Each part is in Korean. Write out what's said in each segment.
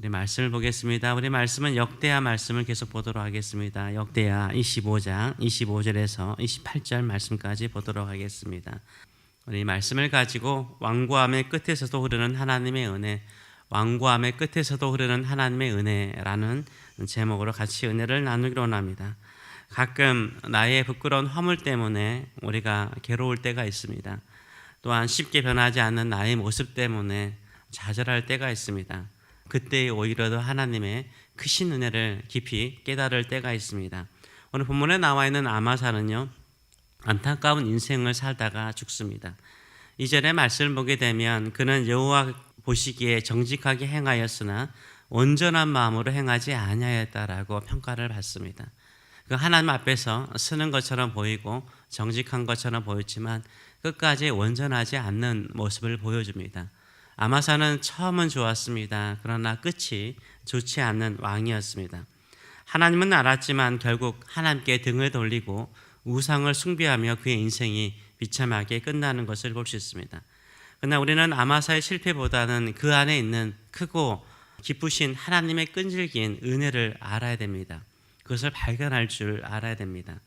우리 말씀을 보겠습니다. 우리 말씀은 역대하 말씀을 계속 보도록 하겠습니다. 역대하 25장 25절에서 28절 말씀까지 보도록 하겠습니다. 우리 말씀을 가지고 완고함의 끝에서도 흐르는 하나님의 은혜, 완고함의 끝에서도 흐르는 하나님의 은혜라는 제목으로 같이 은혜를 나누기로 원합니다. 가끔 나의 부끄러운 허물 때문에 우리가 괴로울 때가 있습니다. 또한 쉽게 변하지 않는 나의 모습 때문에 좌절할 때가 있습니다. 그때 오히려 더 하나님의 크신 은혜를 깊이 깨달을 때가 있습니다. 오늘 본문에 나와 있는 아마사는요, 안타까운 인생을 살다가 죽습니다. 이전에 말씀을 보게 되면 그는 여호와 보시기에 정직하게 행하였으나 온전한 마음으로 행하지 아니하였다라고 평가를 받습니다. 그 하나님 앞에서 쓰는 것처럼 보이고 정직한 것처럼 보였지만 끝까지 온전하지 않는 모습을 보여줍니다. 아마사는 처음은 좋았습니다. 그러나 끝이 좋지 않는 왕이었습니다. 하나님은 알았지만 결국 하나님께 등을 돌리고 우상을 숭배하며 그의 인생이 비참하게 끝나는 것을 볼 수 있습니다. 그러나 우리는 아마사의 실패보다는 그 안에 있는 크고 기쁘신 하나님의 끈질긴 은혜를 알아야 됩니다. 그것을 발견할 줄 알아야 됩니다.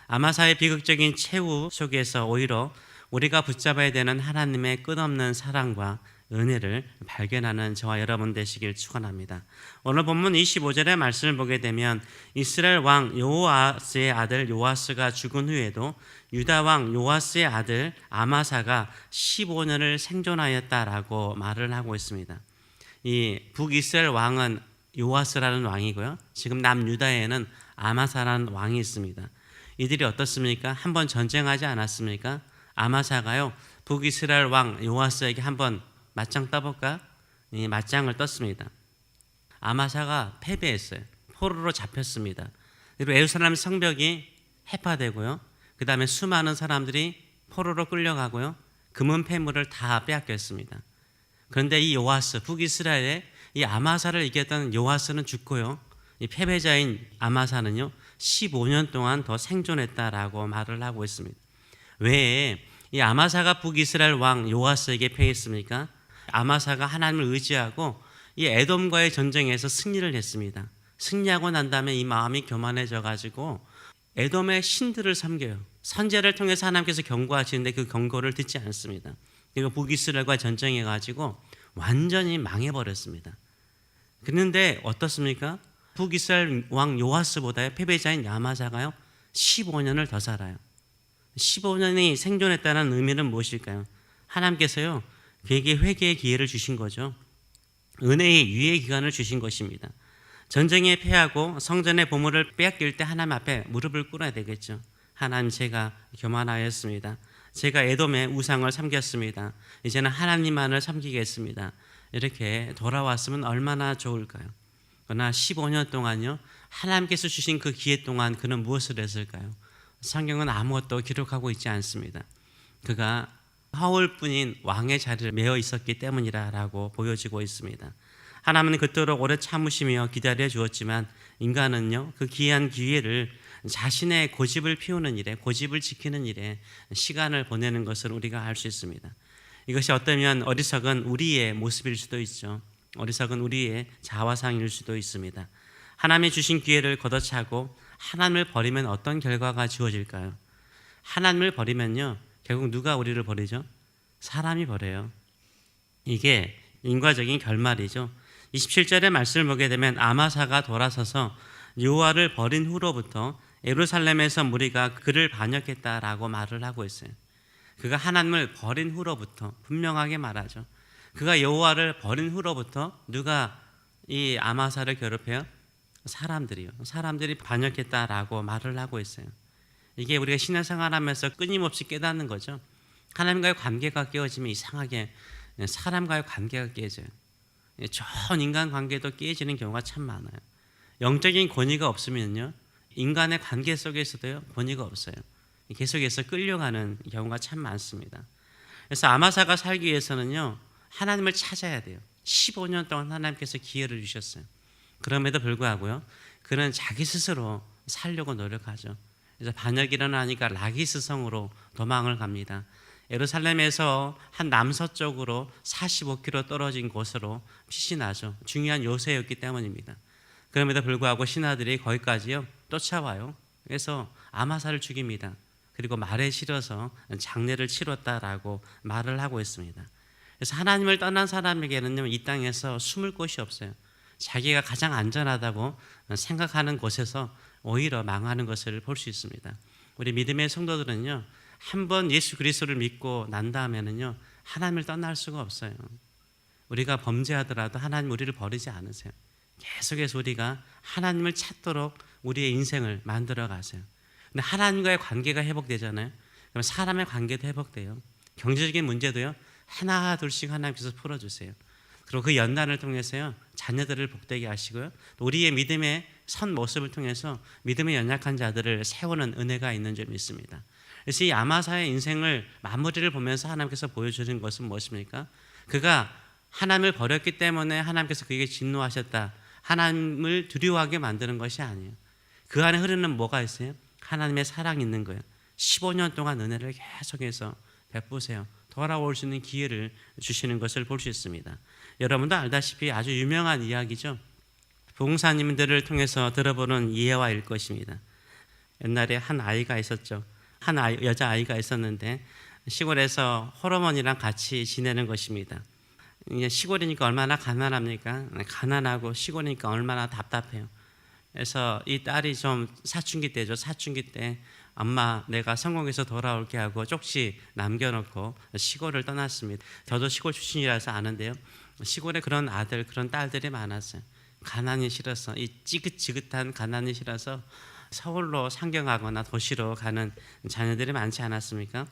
아마사의 비극적인 최후 속에서 오히려 우리가 붙잡아야 되는 하나님의 끝없는 사랑과 은혜를 발견하는 저와 여러분 되시길 축원합니다. 오늘 본문 25절의 말씀을 보게 되면 이스라엘 왕 요아스의 아들 요아스가 죽은 후에도 유다 왕 요아스의 아들 아마사가 15년을 생존하였다라고 말을 하고 있습니다. 이 북이스라엘 왕은 요아스라는 왕이고요. 지금 남유다에는 아마사라는 왕이 있습니다. 이들이 어떻습니까? 한번 전쟁하지 않았습니까? 아마사가요, 북이스라엘 왕 요아스에게 한번 맞짱 떠볼까? 이 맞짱을 떴습니다. 아마사가 패배했어요. 포로로 잡혔습니다. 그리고 예루살렘 성벽이 해파되고요. 그 다음에 수많은 사람들이 포로로 끌려가고요. 금은 폐물을 다 빼앗겼습니다. 그런데 이 요아스, 북이스라엘의 이 아마사를 이겼던 요아스는 죽고요. 이 패배자인 아마사는요, 15년 동안 더 생존했다라고 말을 하고 있습니다. 왜 이 아마사가 북이스라엘 왕 요아스에게 패했습니까? 아마사가 하나님을 의지하고 이 에돔과의 전쟁에서 승리를 했습니다. 승리하고 난 다음에 이 마음이 교만해져 가지고 에돔의 신들을 섬겨요. 선제를 통해서 하나님께서 경고하시는데 그 경고를 듣지 않습니다. 그리고 북이스라엘과 전쟁해 가지고 완전히 망해버렸습니다. 그런데 어떻습니까? 북이스라엘 왕 요아스보다 패배자인 아마사가요, 15년을 더 살아요. 15년이 생존했다는 의미는 무엇일까요? 하나님께서요, 그에게 회개의 기회를 주신 거죠. 은혜의 유예 기간을 주신 것입니다. 전쟁에 패하고 성전의 보물을 빼앗길 때 하나님 앞에 무릎을 꿇어야 되겠죠. 하나님, 제가 교만하였습니다. 제가 에돔의 우상을 섬겼습니다. 이제는 하나님만을 섬기겠습니다. 이렇게 돌아왔으면 얼마나 좋을까요? 그러나 15년 동안요, 하나님께서 주신 그 기회 동안 그는 무엇을 했을까요? 성경은 아무것도 기록하고 있지 않습니다. 그가 하울뿐인 왕의 자리를 메어 있었기 때문이라고 보여지고 있습니다. 하나님은 그토록 오래 참으시며 기다려 주었지만 인간은요, 그 귀한 기회를 자신의 고집을 피우는 일에, 고집을 지키는 일에 시간을 보내는 것을 우리가 알 수 있습니다. 이것이 어쩌면 어리석은 우리의 모습일 수도 있죠. 어리석은 우리의 자화상일 수도 있습니다. 하나님이 주신 기회를 걷어차고 하나님을 버리면 어떤 결과가 주어질까요? 하나님을 버리면요, 결국 누가 우리를 버리죠? 사람이 버려요. 이게 인과적인 결말이죠. 27절의 말씀을 보게 되면 아마사가 돌아서서 요아를 버린 후로부터 예루살렘에서 무리가 그를 반역했다라고 말을 하고 있어요. 그가 하나님을 버린 후로부터 분명하게 말하죠. 그가 여호와를 버린 후로부터 누가 이 아마사를 괴롭혀요? 사람들이요. 사람들이 반역했다라고 말을 하고 있어요. 이게 우리가 신앙생활하면서 끊임없이 깨닫는 거죠. 하나님과의 관계가 깨어지면 이상하게 사람과의 관계가 깨져요. 좋은 인간관계도 깨지는 경우가 참 많아요. 영적인 권위가 없으면요, 인간의 관계 속에서도요, 권위가 없어요. 계속해서 끌려가는 경우가 참 많습니다. 그래서 아마사가 살기 위해서는요, 하나님을 찾아야 돼요. 15년 동안 하나님께서 기회를 주셨어요. 그럼에도 불구하고요, 그는 자기 스스로 살려고 노력하죠. 그래서 반역이 일어나니까 라기스 성으로 도망을 갑니다. 예루살렘에서 한 남서쪽으로 45km 떨어진 곳으로 빛이 나죠. 중요한 요새였기 때문입니다. 그럼에도 불구하고 신하들이 거기까지요 쫓아와요. 그래서 아마사를 죽입니다. 그리고 말에 실어서 장례를 치렀다라고 말을 하고 있습니다. 그래서 하나님을 떠난 사람에게는요 이 땅에서 숨을 곳이 없어요. 자기가 가장 안전하다고 생각하는 곳에서 오히려 망하는 것을 볼 수 있습니다. 우리 믿음의 성도들은요 한번 예수 그리스도를 믿고 난 다음에는요 하나님을 떠날 수가 없어요. 우리가 범죄하더라도 하나님 우리를 버리지 않으세요. 계속해서 우리가 하나님을 찾도록 우리의 인생을 만들어 가세요. 근데 하나님과의 관계가 회복되잖아요. 그럼 사람의 관계도 회복돼요. 경제적인 문제도요 하나 둘씩 하나님께서 풀어주세요. 그리고 그 연단을 통해서요 자녀들을 복되게 하시고요 또 우리의 믿음의 선 모습을 통해서 믿음의 연약한 자들을 세우는 은혜가 있는 줄 믿습니다. 그래서 이 아마사의 인생을 마무리를 보면서 하나님께서 보여주는 것은 무엇입니까? 그가 하나님을 버렸기 때문에 하나님께서 그에게 진노하셨다, 하나님을 두려워하게 만드는 것이 아니에요. 그 안에 흐르는 뭐가 있어요? 하나님의 사랑이 있는 거예요. 15년 동안 은혜를 계속해서 베푸세요. 돌아올 수 있는 기회를 주시는 것을 볼 수 있습니다. 여러분도 알다시피 아주 유명한 이야기죠. 부흥사님들을 통해서 들어보는 이해와 일 것입니다. 옛날에 한 아이가 있었죠. 여자아이가 있었는데 시골에서 홀어머니랑 같이 지내는 것입니다. 이제 시골이니까 얼마나 가난합니까? 가난하고 시골이니까 얼마나 답답해요. 그래서 이 딸이 좀 사춘기 때죠. 사춘기 때 엄마 내가 성공해서 돌아올게 하고 쪽지 남겨놓고 시골을 떠났습니다. 저도 시골 출신이라서 아는데요. 시골에 그런 아들 그런 딸들이 많았어요. 가난이 싫어서 이 찌긋찌긋한 가난이 싫어서 서울로 상경하거나 도시로 가는 자녀들이 많지 않았습니까?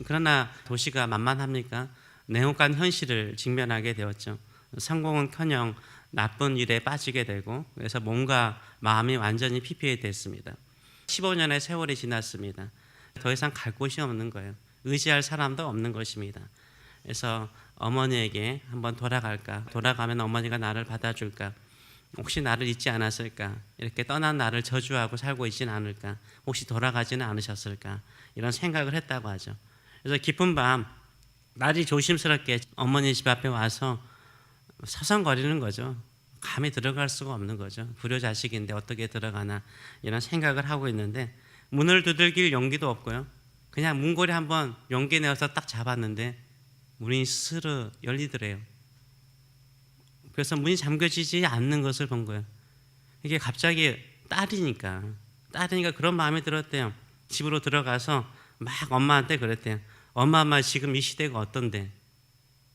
그러나 도시가 만만합니까? 냉혹한 현실을 직면하게 되었죠. 성공은커녕 나쁜 일에 빠지게 되고 그래서 몸과 마음이 완전히 피폐해됐습니다. 15년의 세월이 지났습니다. 더 이상 갈 곳이 없는 거예요. 의지할 사람도 없는 것입니다. 그래서 어머니에게 한번 돌아갈까? 돌아가면 어머니가 나를 받아줄까? 혹시 나를 잊지 않았을까? 이렇게 떠난 나를 저주하고 살고 있지는 않을까? 혹시 돌아가지는 않으셨을까? 이런 생각을 했다고 하죠. 그래서 깊은 밤 날이 조심스럽게 어머니 집 앞에 와서 서성거리는 거죠. 감히 들어갈 수가 없는 거죠. 불효자식인데 어떻게 들어가나 이런 생각을 하고 있는데 문을 두들길 용기도 없고요. 그냥 문고리 한번 용기 내어서 딱 잡았는데 문이 스르 열리더래요. 그래서 문이 잠겨지지 않는 것을 본 거예요. 이게 갑자기 딸이니까 그런 마음이 들었대요. 집으로 들어가서 막 엄마한테 그랬대요. 엄마 지금 이 시대가 어떤데?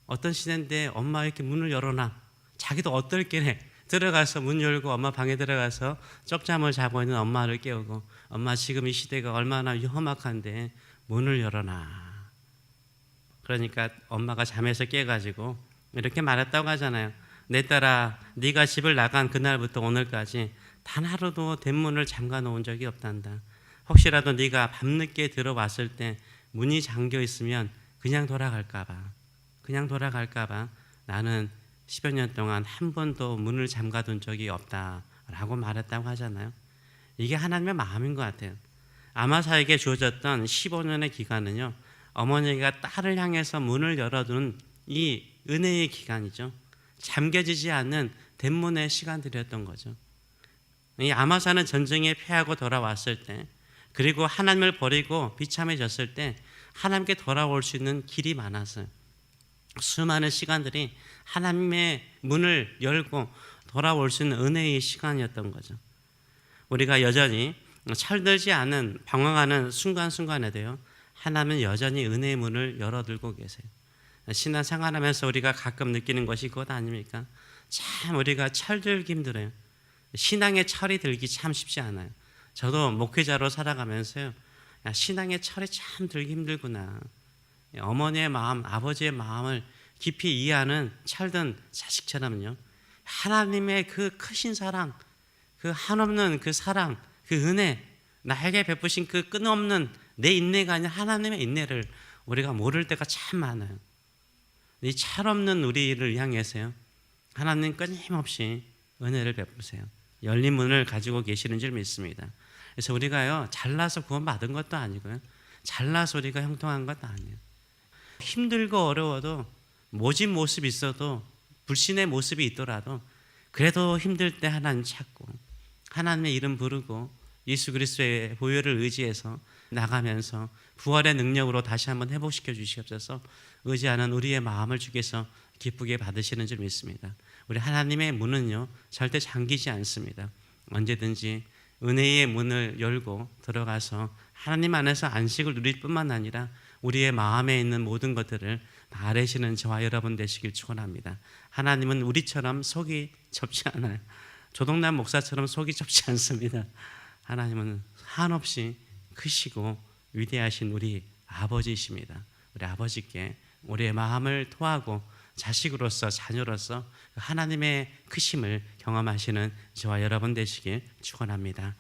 어떤 시대인데 엄마 이렇게 문을 열어놔. 자기도 어떨게 들어가서 문 열고 엄마 방에 들어가서 쪽잠을 자고 있는 엄마를 깨우고 엄마 지금 이 시대가 얼마나 험악한데 문을 열어놔. 그러니까 엄마가 잠에서 깨가지고 이렇게 말했다고 하잖아요. 내 딸아 네가 집을 나간 그날부터 오늘까지 단 하루도 대문을 잠가 놓은 적이 없단다. 혹시라도 네가 밤늦게 들어왔을 때 문이 잠겨 있으면 그냥 돌아갈까 봐 나는 10여 년 동안 한 번도 문을 잠가둔 적이 없다라고 말했다고 하잖아요. 이게 하나님의 마음인 것 같아요. 아마사에게 주어졌던 15년의 기간은요, 어머니가 딸을 향해서 문을 열어두는 이 은혜의 기간이죠. 잠겨지지 않는 대문의 시간들이었던 거죠. 이 아마사는 전쟁에 패하고 돌아왔을 때, 그리고 하나님을 버리고 비참해졌을 때 하나님께 돌아올 수 있는 길이 많았어요. 수많은 시간들이 하나님의 문을 열고 돌아올 수 있는 은혜의 시간이었던 거죠. 우리가 여전히 철들지 않은 방황하는 순간순간에도요, 하나님은 여전히 은혜의 문을 열어들고 계세요. 신앙생활하면서 우리가 가끔 느끼는 것이 그것 아닙니까? 참 우리가 철들기 힘들어요. 신앙의 철이 들기 참 쉽지 않아요. 저도 목회자로 살아가면서요, 신앙의 철이 참 들기 힘들구나. 어머니의 마음, 아버지의 마음을 깊이 이해하는 철든 자식처럼요, 하나님의 그 크신 사랑, 그 한없는 그 사랑, 그 은혜, 나에게 베푸신 그 끝없는 내 인내가 아닌 하나님의 인내를 우리가 모를 때가 참 많아요. 이 철없는 우리를 향해서요, 하나님 끊임없이 은혜를 베푸세요. 열린 문을 가지고 계시는 줄 믿습니다. 그래서 우리가요, 잘나서 구원받은 것도 아니고요, 잘나서 우리가 형통한 것도 아니에요. 힘들고 어려워도 모진 모습이 있어도 불신의 모습이 있더라도 그래도 힘들 때 하나님 찾고 하나님의 이름 부르고 예수 그리스도의 보혈을 의지해서 나가면서 부활의 능력으로 다시 한번 회복시켜 주시옵소서. 의지하는 우리의 마음을 주께서 기쁘게 받으시는 줄 믿습니다. 우리 하나님의 문은요 절대 잠기지 않습니다. 언제든지 은혜의 문을 열고 들어가서 하나님 안에서 안식을 누릴 뿐만 아니라 우리의 마음에 있는 모든 것들을 다 아뢰시는 저와 여러분 되시길 축원합니다. 하나님은 우리처럼 속이 좁지 않아요. 조동남 목사처럼 속이 좁지 않습니다. 하나님은 한없이 크시고 위대하신 우리 아버지이십니다. 우리 아버지께 우리의 마음을 토하고 자식으로서 자녀로서 하나님의 크심을 경험하시는 저와 여러분 되시길 축원합니다.